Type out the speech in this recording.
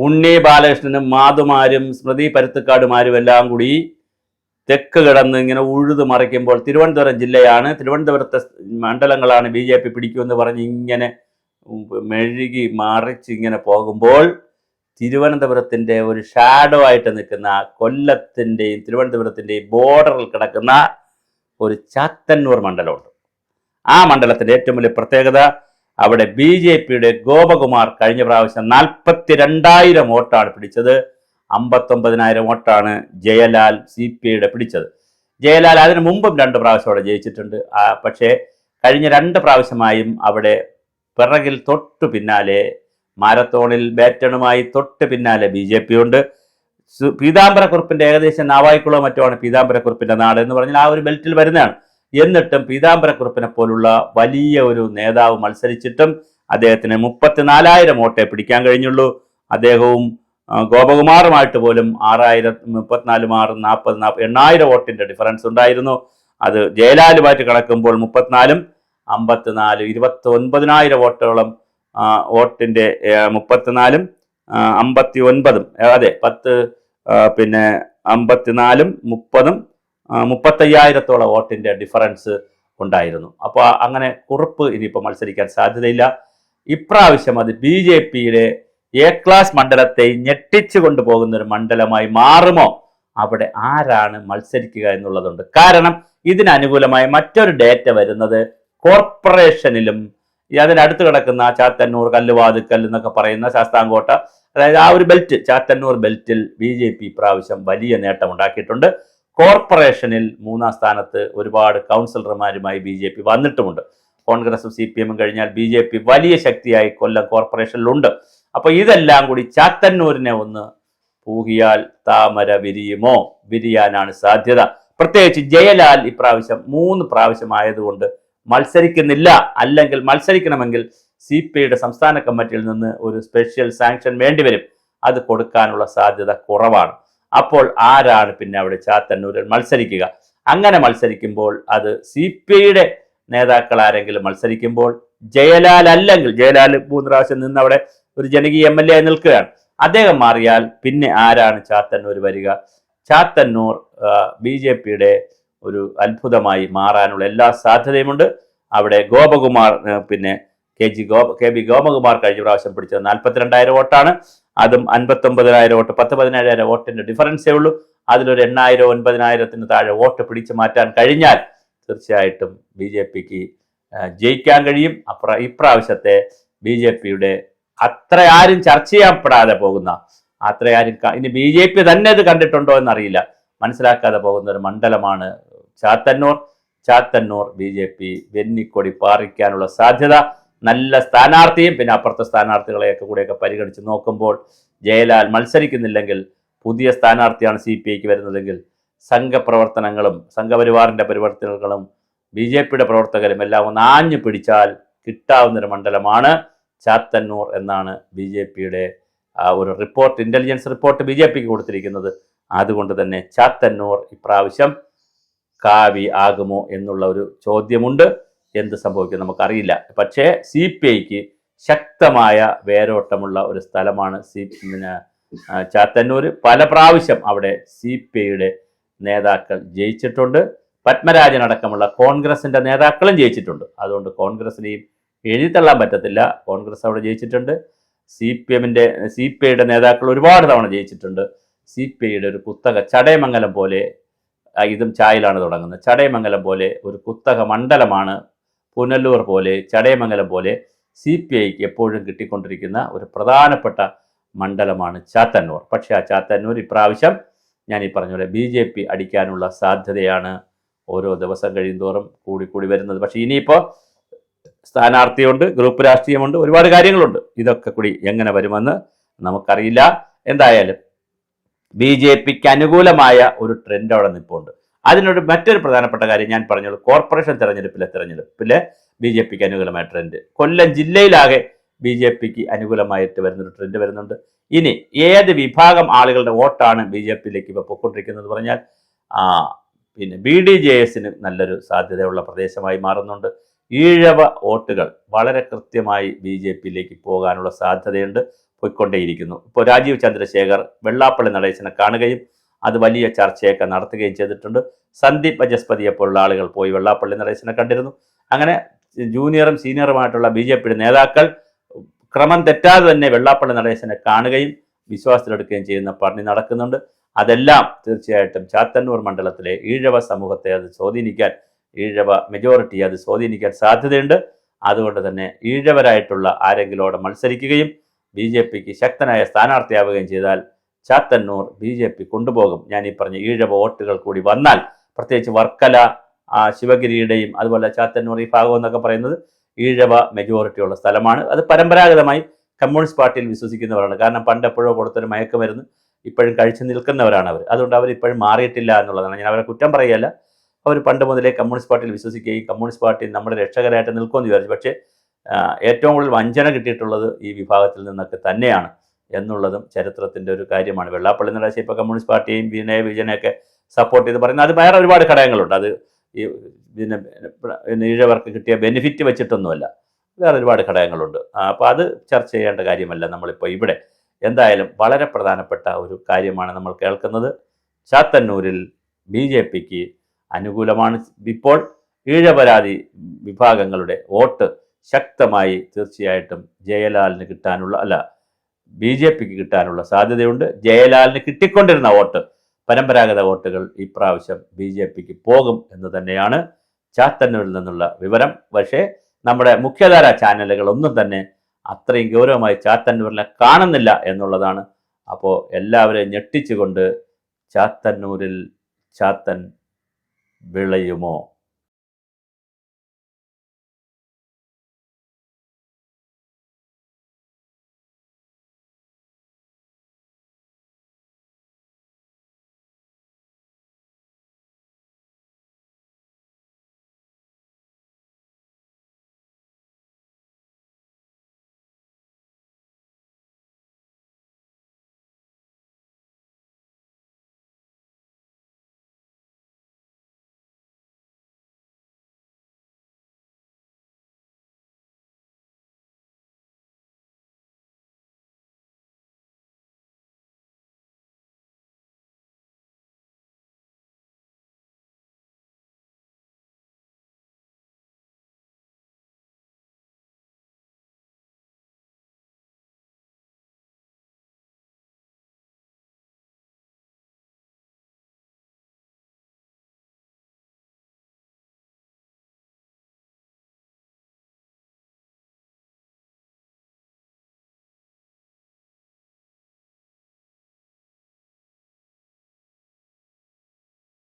ഉണ്ണി ബാലകൃഷ്ണനും മാധുമാരും സ്മൃതി പരുത്തുക്കാടുമാരും എല്ലാം കൂടി തെക്ക് കിടന്ന് ഇങ്ങനെ ഉഴുതു മറിക്കുമ്പോൾ തിരുവനന്തപുരം ജില്ലയാണ്, തിരുവനന്തപുരത്തെ മണ്ഡലങ്ങളാണ് ബി ജെ പി പിടിക്കുമെന്ന് പറഞ്ഞ് ഇങ്ങനെ മെഴുകി മറിച്ച് ഇങ്ങനെ പോകുമ്പോൾ തിരുവനന്തപുരത്തിൻ്റെ ഒരു ഷാഡോ ആയിട്ട് നിൽക്കുന്ന കൊല്ലത്തിൻ്റെയും തിരുവനന്തപുരത്തിൻ്റെയും ബോർഡറിൽ കിടക്കുന്ന ഒരു ചാത്തന്നൂർ മണ്ഡലമുണ്ട്. ആ മണ്ഡലത്തിൻ്റെ ഏറ്റവും വലിയ പ്രത്യേകത അവിടെ ബി ജെ പിയുടെ ഗോപകുമാർ കഴിഞ്ഞ പ്രാവശ്യം 42,000 വോട്ടാണ് പിടിച്ചത്. 59,000 വോട്ടാണ് ജയലാൽ CPIയുടെ പിടിച്ചത്. ജയലാൽ അതിനു മുമ്പും 2 പ്രാവശ്യം അവിടെ ജയിച്ചിട്ടുണ്ട്. പക്ഷേ കഴിഞ്ഞ 2 പ്രാവശ്യമായും അവിടെ പിറകിൽ തൊട്ടു പിന്നാലെ മാരത്തോണിൽ ബാറ്റണുമായി തൊട്ട് പിന്നാലെ BJP ഉണ്ട്. പീതാംബരക്കുറുപ്പിന്റെ ഏകദേശം നാവായിക്കുളോ മറ്റോ ആണ് പീതാംബരക്കുറുപ്പിന്റെ നാട് എന്ന് പറഞ്ഞാൽ ആ ഒരു ബെൽറ്റിൽ വരുന്നതാണ്. എന്നിട്ടും പീതാംബരക്കുറുപ്പിനെ പോലുള്ള വലിയ ഒരു നേതാവ് മത്സരിച്ചിട്ടും അദ്ദേഹത്തിന് 34,000 വോട്ടേ പിടിക്കാൻ കഴിഞ്ഞുള്ളൂ. അദ്ദേഹവും ഗോപകുമാറുമായിട്ട് പോലും 6,000, 34, 40, 8,000 വോട്ടിന്റെ ഡിഫറൻസ് ഉണ്ടായിരുന്നു. അത് ജയലാലുമായിട്ട് കണക്കുമ്പോൾ 34, 54, 29,000 വോട്ടോളം വോട്ടിന്റെ 34, 59, അതെ 10, പിന്നെ 54, 30, 35,000 വോട്ടിന്റെ ഡിഫറൻസ് ഉണ്ടായിരുന്നു. അപ്പോൾ അങ്ങനെ കുറുപ്പ് ഇനിയിപ്പോൾ മത്സരിക്കാൻ സാധ്യതയില്ല. ഇപ്രാവശ്യം അത് BJPയുടെ A ക്ലാസ് മണ്ഡലത്തെ ഞെട്ടിച്ചു കൊണ്ടുപോകുന്ന ഒരു മണ്ഡലമായി മാറുമോ? അവിടെ ആരാണ് മത്സരിക്കുക എന്നുള്ളതുണ്ട്. കാരണം ഇതിനനുകൂലമായ മറ്റൊരു ഡേറ്റ വരുന്നത് കോർപ്പറേഷനിലും അതിനടുത്ത് കിടക്കുന്ന ചാത്തന്നൂർ, കല്ലുവാതുക്കൽ എന്നൊക്കെ പറയുന്ന ശാസ്താംകോട്ട, അതായത് ആ ഒരു ബെൽറ്റ്, ചാത്തന്നൂർ ബെൽറ്റിൽ BJP ഇപ്രാവശ്യം വലിയ നേട്ടം ഉണ്ടാക്കിയിട്ടുണ്ട്. കോർപ്പറേഷനിൽ 3-ാം സ്ഥാനത്ത് ഒരുപാട് കൗൺസിലർമാരുമായി BJP വന്നിട്ടുമുണ്ട്. കോൺഗ്രസും CPM-ഉം കഴിഞ്ഞാൽ BJP വലിയ ശക്തിയായി കൊല്ലം കോർപ്പറേഷനിലുണ്ട്. അപ്പോൾ ഇതെല്ലാം കൂടി ചാത്തന്നൂരിനെ ഒന്ന് പൂകിയാൽ താമര വിരിയുമോ? വിരിയാനാണ് സാധ്യത. പ്രത്യേകിച്ച് ജയലാൽ ഇപ്രാവശ്യം 3 പ്രാവശ്യമായതുകൊണ്ട് മത്സരിക്കുന്നില്ല. അല്ലെങ്കിൽ മത്സരിക്കണമെങ്കിൽ CPIയുടെ സംസ്ഥാന കമ്മിറ്റിയിൽ നിന്ന് ഒരു സ്പെഷ്യൽ സാങ്ഷൻ വേണ്ടിവരും. അത് കൊടുക്കാനുള്ള സാധ്യത കുറവാണ്. അപ്പോൾ ആരാണ് പിന്നെ അവിടെ ചാത്തന്നൂരിൽ മത്സരിക്കുക? അങ്ങനെ മത്സരിക്കുമ്പോൾ അത് CPIയുടെ നേതാക്കൾ ആരെങ്കിലും മത്സരിക്കുമ്പോൾ ജയലാൽ അല്ലെങ്കിൽ ജയലാൽ 3 പ്രാവശ്യം നിന്ന് അവിടെ ഒരു ജനകീയ MLA ആയി നിൽക്കുകയാണ്. അദ്ദേഹം മാറിയാൽ പിന്നെ ആരാണ് ചാത്തന്നൂർ വരിക? ചാത്തന്നൂർ BJPയുടെ ഒരു അത്ഭുതമായി മാറാനുള്ള എല്ലാ സാധ്യതയുമുണ്ട്. അവിടെ ഗോപകുമാർ, പിന്നെ KB ഗോപകുമാർ കഴിഞ്ഞ പ്രാവശ്യം പിടിച്ചത് 42,000 വോട്ടാണ്. അതും 59,000 വോട്ട്, 10-17,000 വോട്ടിന്റെ ഡിഫറൻസേ ഉള്ളൂ. അതിലൊരു 8,000, 9,000 താഴെ വോട്ട് പിടിച്ചു മാറ്റാൻ കഴിഞ്ഞാൽ തീർച്ചയായിട്ടും BJPക്ക് ജയിക്കാൻ കഴിയും. ഇപ്രാവശ്യത്തെ BJPയുടെ അത്ര ആരും ചർച്ച ചെയ്യപ്പെടാതെ പോകുന്ന, അത്ര ആരും ഇനി BJP തന്നെ ഇത് കണ്ടിട്ടുണ്ടോ എന്നറിയില്ല, മനസ്സിലാക്കാതെ പോകുന്ന ഒരു മണ്ഡലമാണ് ചാത്തന്നൂർ. ചാത്തന്നൂർ BJP വെന്നിക്കൊടി പാറിക്കാനുള്ള സാധ്യത. നല്ല സ്ഥാനാർത്ഥിയും പിന്നെ അപ്പുറത്തെ സ്ഥാനാർത്ഥികളെയൊക്കെ കൂടെയൊക്കെ പരിഗണിച്ച് നോക്കുമ്പോൾ ജയലാൽ മത്സരിക്കുന്നില്ലെങ്കിൽ, പുതിയ സ്ഥാനാർത്ഥിയാണ് CPIക്ക് വരുന്നതെങ്കിൽ സംഘപ്രവർത്തനങ്ങളും സംഘപരിവാറിന്റെ പരിവർത്തനങ്ങളും BJPയുടെ പ്രവർത്തകരും എല്ലാം ഒന്ന് ആഞ്ഞു പിടിച്ചാൽ കിട്ടാവുന്നൊരു മണ്ഡലമാണ് ചാത്തന്നൂർ എന്നാണ് BJPയുടെ ഒരു റിപ്പോർട്ട്, ഇന്റലിജൻസ് റിപ്പോർട്ട് BJPക്ക് കൊടുത്തിരിക്കുന്നത്. അതുകൊണ്ട് തന്നെ ചാത്തന്നൂർ ഇപ്രാവശ്യം കാവി ആകുമോ എന്നുള്ള ഒരു ചോദ്യമുണ്ട്. എന്ത് സംഭവിക്കും നമുക്കറിയില്ല. പക്ഷേ CPIക്ക് ശക്തമായ വേരോട്ടമുള്ള ഒരു സ്ഥലമാണ് ചാത്തന്നൂർ. പല പ്രാവശ്യം അവിടെ CPIയുടെ നേതാക്കൾ ജയിച്ചിട്ടുണ്ട്. പത്മരാജൻ അടക്കമുള്ള കോൺഗ്രസിന്റെ നേതാക്കളും ജയിച്ചിട്ടുണ്ട്. അതുകൊണ്ട് കോൺഗ്രസിനെയും എഴുതിത്തള്ളാൻ പറ്റത്തില്ല. കോൺഗ്രസ് അവിടെ ജയിച്ചിട്ടുണ്ട്. CPIയുടെ നേതാക്കൾ ഒരുപാട് തവണ ജയിച്ചിട്ടുണ്ട്. CPIയുടെ ഒരു കുത്തക ചടയമംഗലം പോലെ, ഇതും ചായയിലാണ് തുടങ്ങുന്നത്, ചടയമംഗലം പോലെ ഒരു കുത്തക മണ്ഡലമാണ്. പുനലൂർ പോലെ, ചടയമംഗലം പോലെ CPIക്ക് എപ്പോഴും കിട്ടിക്കൊണ്ടിരിക്കുന്ന ഒരു പ്രധാനപ്പെട്ട മണ്ഡലമാണ് ചാത്തന്നൂർ. പക്ഷേ ആ ചാത്തന്നൂർ ഇപ്രാവശ്യം ഞാൻ ഈ പറഞ്ഞ പോലെ BJP അടിക്കാനുള്ള സാധ്യതയാണ് ഓരോ ദിവസം കഴിയുന്തോറും കൂടി വരുന്നത്. പക്ഷേ ഇനിയിപ്പോൾ സ്ഥാനാർത്ഥിയുണ്ട്, ഗ്രൂപ്പ് രാഷ്ട്രീയമുണ്ട്, ഒരുപാട് കാര്യങ്ങളുണ്ട്. ഇതൊക്കെ കൂടി എങ്ങനെ വരുമെന്ന് നമുക്കറിയില്ല. എന്തായാലും BJPക്ക് അനുകൂലമായ ഒരു ട്രെൻഡ് അവിടെ നിൽപ്പുണ്ട്. അതിനൊരു മറ്റൊരു പ്രധാനപ്പെട്ട കാര്യം ഞാൻ പറഞ്ഞോളൂ, കോർപ്പറേഷൻ തെരഞ്ഞെടുപ്പിലെ BJPക്ക് അനുകൂലമായ ട്രെൻഡ്. കൊല്ലം ജില്ലയിലാകെ BJPക്ക് അനുകൂലമായിട്ട് വരുന്നൊരു ട്രെൻഡ് വരുന്നുണ്ട്. ഇനി ഏത് വിഭാഗം ആളുകളുടെ വോട്ടാണ് BJPയിലേക്ക് ഇപ്പോൾ പൊയ്ക്കൊണ്ടിരിക്കുന്നത് പറഞ്ഞാൽ പിന്നെ BDJSന് നല്ലൊരു സാധ്യതയുള്ള പ്രദേശമായി മാറുന്നുണ്ട്. ഈഴവ വോട്ടുകൾ വളരെ കൃത്യമായി BJPയിലേക്ക് പോകാനുള്ള സാധ്യതയുണ്ട്. പോയിക്കൊണ്ടേയിരിക്കുന്നു. ഇപ്പോൾ രാജീവ് ചന്ദ്രശേഖർ വെള്ളാപ്പള്ളി നടേശനെ കാണുകയും അത് വലിയ ചർച്ചയൊക്കെ നടത്തുകയും ചെയ്തിട്ടുണ്ട്. സന്ദീപ് ബജസ്പതിയെ പോലുള്ള ആളുകൾ പോയി വെള്ളാപ്പള്ളി നടേശനെ കണ്ടിരുന്നു. അങ്ങനെ ജൂനിയറും സീനിയറുമായിട്ടുള്ള BJP നേതാക്കൾ ക്രമം തെറ്റാതെ തന്നെ വെള്ളാപ്പള്ളി നടേശനെ കാണുകയും വിശ്വാസത്തിലെടുക്കുകയും ചെയ്യുന്ന പണി നടക്കുന്നുണ്ട്. അതെല്ലാം തീർച്ചയായിട്ടും ചാത്തന്നൂർ മണ്ഡലത്തിലെ ഈഴവ സമൂഹത്തെ അത് സ്വാധീനിക്കാൻ, ഈഴവ മെജോറിറ്റി അത് സ്വാധീനിക്കാൻ സാധ്യതയുണ്ട്. അതുകൊണ്ട് തന്നെ ഈഴവരായിട്ടുള്ള ആരെങ്കിലും അവിടെ മത്സരിക്കുകയും BJPക്ക് ശക്തനായ സ്ഥാനാർത്ഥിയാവുകയും ചെയ്താൽ ചാത്തന്നൂർ BJP കൊണ്ടുപോകും. ഞാൻ ഈ പറഞ്ഞ ഈഴവ വോട്ടുകൾ കൂടി വന്നാൽ, പ്രത്യേകിച്ച് വർക്കല, ശിവഗിരിയുടെയും അതുപോലെ ചാത്തന്നൂർ ഈ ഭാഗം എന്നൊക്കെ പറയുന്നത് ഈഴവ മെജോറിറ്റിയുള്ള സ്ഥലമാണ്. അത് പരമ്പരാഗതമായി കമ്മ്യൂണിസ്റ്റ് പാർട്ടിയിൽ വിശ്വസിക്കുന്നവരാണ്. കാരണം പണ്ട് എപ്പോഴോ കൊടുത്തൊരു മയക്കുമരുന്ന് ഇപ്പോഴും കഴിച്ചു നിൽക്കുന്നവരാണ് അവർ. അതുകൊണ്ട് അവർ ഇപ്പോഴും മാറിയിട്ടില്ല എന്നുള്ളതാണ്. ഞാൻ അവരെ കുറ്റം പറയുകയല്ല. അവർ പണ്ട് മുതലേ കമ്മ്യൂണിസ്റ്റ് പാർട്ടിയിൽ വിശ്വസിക്കുകയും കമ്മ്യൂണിസ്റ്റ് പാർട്ടി നമ്മുടെ രക്ഷകരായിട്ട് നിൽക്കുമെന്ന് വിചാരിച്ചു. പക്ഷേ ഏറ്റവും കൂടുതൽ വഞ്ചന കിട്ടിയിട്ടുള്ളത് ഈ വിഭാഗത്തിൽ നിന്നൊക്കെ തന്നെയാണ് എന്നുള്ളതും ചരിത്രത്തിൻ്റെ ഒരു കാര്യമാണ്. വെള്ളാപ്പള്ളി നടേശൻ ഇപ്പോൾ കമ്മ്യൂണിസ്റ്റ് പാർട്ടിയെയും വിജയനെയൊക്കെ സപ്പോർട്ട് ചെയ്ത് പറയുന്നത് അത് വേറെ ഒരുപാട് ഘടകങ്ങളുണ്ട്. അത് ഈ ഈഴവർക്ക് കിട്ടിയ ബെനിഫിറ്റ് വെച്ചിട്ടൊന്നുമല്ല, വേറെ ഒരുപാട് ഘടകങ്ങളുണ്ട്. അപ്പോൾ അത് ചർച്ച ചെയ്യേണ്ട കാര്യമല്ല നമ്മളിപ്പോൾ ഇവിടെ. എന്തായാലും വളരെ പ്രധാനപ്പെട്ട ഒരു കാര്യമാണ് നമ്മൾ കേൾക്കുന്നത്. ചാത്തന്നൂരിൽ BJPക്ക് അനുകൂലമാണ്. ഇപ്പോൾ ഈഴവരാതി വിഭാഗങ്ങളുടെ വോട്ട് ശക്തമായി തീർച്ചയായിട്ടും ജയലാലിന് കിട്ടാനുള്ള BJPക്ക് കിട്ടാനുള്ള സാധ്യതയുണ്ട്. ജയലാലിന് കിട്ടിക്കൊണ്ടിരുന്ന വോട്ട്, പരമ്പരാഗത വോട്ടുകൾ ഇപ്രാവശ്യം BJPക്ക് പോകും എന്ന് തന്നെയാണ് ചാത്തന്നൂരിൽ നിന്നുള്ള വിവരം. പക്ഷേ നമ്മുടെ മുഖ്യധാര ചാനലുകളൊന്നും തന്നെ അത്രയും ഗൗരവമായി ചാത്തന്നൂരിനെ കാണുന്നില്ല എന്നുള്ളതാണ്. അപ്പോൾ എല്ലാവരെയും ഞെട്ടിച്ചുകൊണ്ട് ചാത്തന്നൂരിൽ ചാത്തൻ വിളയുമോ?